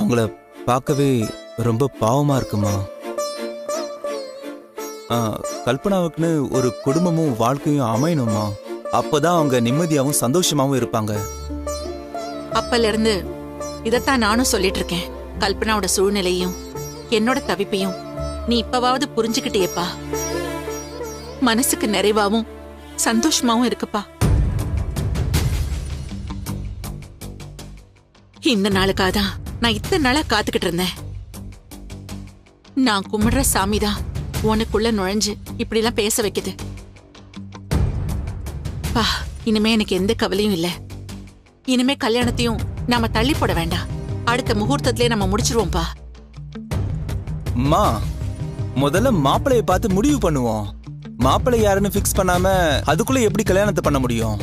அவங்கள பார்க்கவே ரொம்ப பாவமா இருக்குமா. கல்பனாவுக்குன்னு ஒரு குடும்பமும் வாழ்க்கையும் அமையணுமா. அப்பதான் அவங்க நிம்மதியாவும் சந்தோஷமாவும் இருப்பாங்க. அப்பல இருந்து இதத்தான் நானும் சொல்லிட்டு இருக்கேன். கல்பனாவோட சூழ்நிலையும் என்னோட தவிப்பையும் நீ இப்பவாவது புரிஞ்சுக்கிட்டியப்பா. மனசுக்கு நிறைவாவும் சந்தோஷமாவும் இருக்குப்பா. இந்த நாளுக்காதான் நான் இத்தனை நாளா காத்துக்கிட்டு இருந்தேன். நான் கும்பிடுற சாமிதான் உனக்குள்ள நுழைஞ்சு இப்படி எல்லாம் பேச வைக்குது. பா, இனிமே எனக்கு எந்த கவலையும் இல்ல. இனிமே கல்யாணத்தையும் நாம தள்ளி போட வேண்டாம். அடுத்த முகூர்த்தத்திலே நம்ம முடிச்சிருவோம்பா. அம்மா, முதல்ல மாப்பிளைய பார்த்து முடிவு பண்ணுவோம். மாப்பிள்ளை யாருன்னு பிக்ஸ் பண்ணாம அதுக்குள்ள எப்படி கல்யாணத்தை பண்ண முடியும்?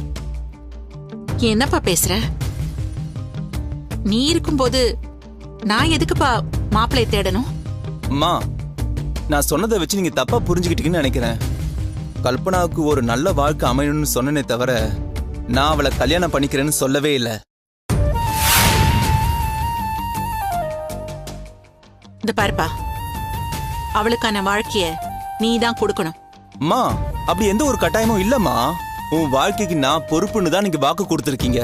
என்னப்பா பேசுற? நீ இருக்கும்போது நான் எதுக்குப்பா மாப்பிளைய தேடணும்? அம்மா, நான் சொன்னதை வச்சு நீங்க தப்பா புரிஞ்சுக்கிட்டீங்கன்னு நினைக்கிறேன். கல்பனாவுக்கு ஒரு நல்ல வாழ்க்கை அமையணும்னு சொன்னனே தவிர நான் அவளை கல்யாணம் பண்ணிக்கிறேன்னு சொல்லவே இல்லை. இந்த பாருப்பா, அவளுக்கான வாழ்க்கைய நீ தான் கொடுக்கணும். அம்மா, அப்படி எந்த ஒரு கட்டாயமும் இல்லம்மா. உன் வாழ்க்கைக்கு நான் பொறுப்புன்னு தான் நீங்க வாக்கு கொடுத்துருக்கீங்க.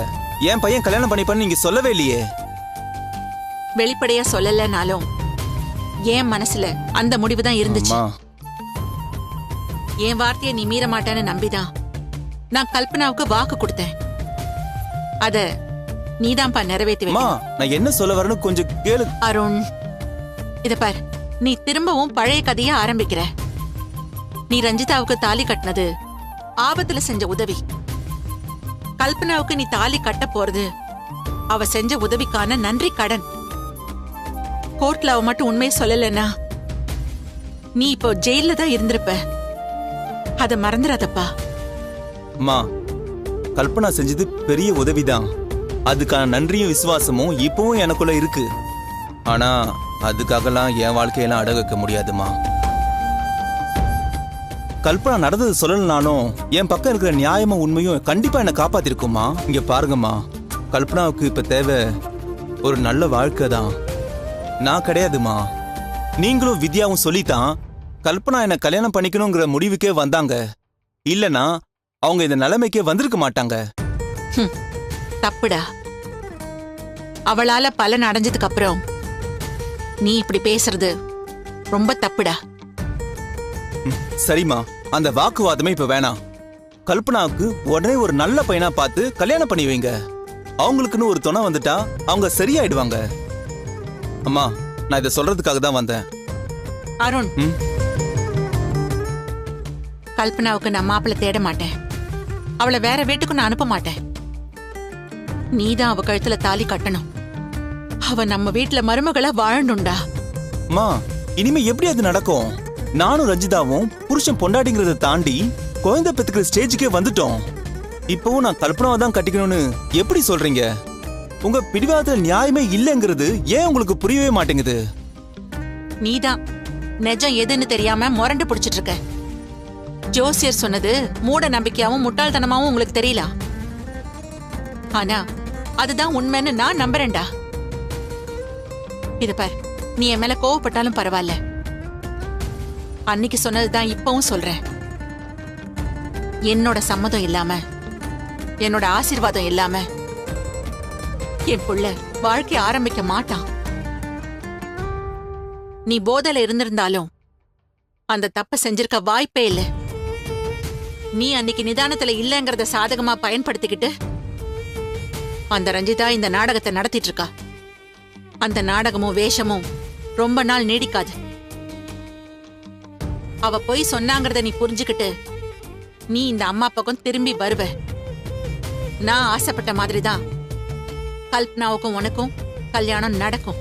என் பையன் கல்யாணம் பண்ணிப்பான்னு நீங்க சொல்லவே இல்லையே. வெளிப்படையா சொல்லலனாலும் என் மனசுல அந்த முடிவு தான் இருந்துச்சு. என் வார்த்தையை நீ மீற மாட்டேன்னு நம்பிதான் நான் கல்பனாவுக்கு வாக்கு கொடுத்தேன். அத நீதான்ப்பா நிறைவேற்றி வைக்கணும். நான் என்ன சொல்ல வரேன்னு கொஞ்சம் கேளு. அருண், இத பார், நீ திரும்பவும் பழைய கதைய ஆரம்பிக்கிற. நீ ரஞ்சிதாவுக்கு தாலி கட்டினது ஆபத்துல செஞ்ச உதவி. கல்பனாவுக்கு நீ தாலி கட்ட போறது அவ செஞ்ச உதவிக்கான நன்றி கடன். கோர்ட்ல அவ மட்டும் உண்மையை சொல்லலன்னா நீ இப்போ ஜெயில தான் இருந்திருப்ப. அத மறந்துடாதப்பா. அம்மா, கல்பனா செஞ்சது பெரிய உதவிதான். அதுக்கான நன்றியும் விசுவாசமும் இப்பவும் எனக்குள்ள இருக்கு. ஆனா அதுக்காகலாம் என் வாழ்க்கையெல்லாம் அடக வைக்க முடியாதுமா. கல்பனா நடந்தது சொல்லலனாலும் என் பக்கம் இருக்கிற நியாயமும் உண்மையும் கண்டிப்பா என்ன காப்பாத்திருக்குமா. இங்க பாருங்கம்மா, கல்பனாவுக்கு இப்ப தேவை ஒரு நல்ல வாழ்க்கை தான், நான் கிடையாதுமா. நீங்களும் வித்யாவும் சொல்லித்தான் கல்பனா என்ன கல்யாணம் பண்ணிக்கணுங்கிற முடிவுக்கே வந்தாங்க. இல்லனா அவங்க இந்த நிலைமைக்கே வந்திருக்க மாட்டாங்க. தப்புடா. அவளால பலன் அடைஞ்சதுக்கு அப்புறம் நீ இப்படி பேசுறது ரொம்ப தப்புடா. சரிம்மா, அந்த வாக்குவாதமே இப்ப வேணாம். கல்பனாவுக்கு உடனே ஒரு நல்ல பையனா பார்த்து கல்யாணம் பண்ணி வைங்க. அவங்களுக்குன்னு ஒரு துணை வந்துட்டா அவங்க சரியாயிடுவாங்க. அம்மா, நான் இதை சொல்றதுக்காக தான் வந்தேன். அருண், கல்பனாவுக்கு நான் மாப்பிள்ளை தேட மாட்டேன். அவளை வேற வீட்டுக்கு நான் அனுப்ப மாட்டேன். நீதான் அவ கழுத்துல தாலி கட்டணும். அவ நம்ம வீட்டுல மருமகளா வாழணும்டா. அம்மா, இனிமே எப்படி அது நடக்கும்? நானும் ரஞ்சிதாவும் புருஷன் பொண்டாட்டிங்கிறத தாண்டி குழந்தை பெத்துக்கிற ஸ்டேஜுக்கே வந்துட்டோம். இப்பவும் நான் கல்பனாவை தான் கட்டிக்கணும்னு எப்படி சொல்றீங்க? உங்க பிடிவாதத்துல நியாயமே இல்லைங்கிறது ஏன் உங்களுக்கு புரியவே மாட்டேங்குது? நீதான் நிஜம் எதுன்னு தெரியாம முரண்டு பிடிச்சிட்டு இருக்க. ஜோசியர் சொன்னது மூட நம்பிக்கையாவும் முட்டாள்தனமாவும் உங்களுக்கு தெரியல. ஆனா அதுதான் உண்மைன்னு நான் நம்புறேன்டா. இத பார், நீ என் மேல கோவப்பட்டாலும் பரவாயில்ல. அன்னைக்கு சொன்னதுதான் இப்பவும் சொல்றேன். என்னோட சம்மதம் இல்லாம, என்னோட ஆசீர்வாதம் இல்லாம என் புள்ள வாழ்க்கை ஆரம்பிக்க மாட்டான். நீ போதையில இருந்திருந்தாலும் அந்த தப்ப செஞ்சிருக்க வாய்ப்பே இல்ல. நீ அன்னைக்கு நிதானத்துல இல்லங்கறத சாதகமா பயன்படுத்திக்கிட்டு அந்த ரஞ்சிதா இந்த நாடகத்தை நடத்திட்டு இருக்கா. அந்த நாடகமும் வேஷமும் ரொம்ப நாள் நீடிக்காது. அவ போய் சொன்னாங்கறத நீ புரிஞ்சுக்கிட்டு நீ இந்த அம்மா பக்கம் திரும்பி வருவ. நான் ஆசைப்பட்ட மாதிரிதான் கல்பனாவுக்கும் உனக்கும் கல்யாணம் நடக்கும்.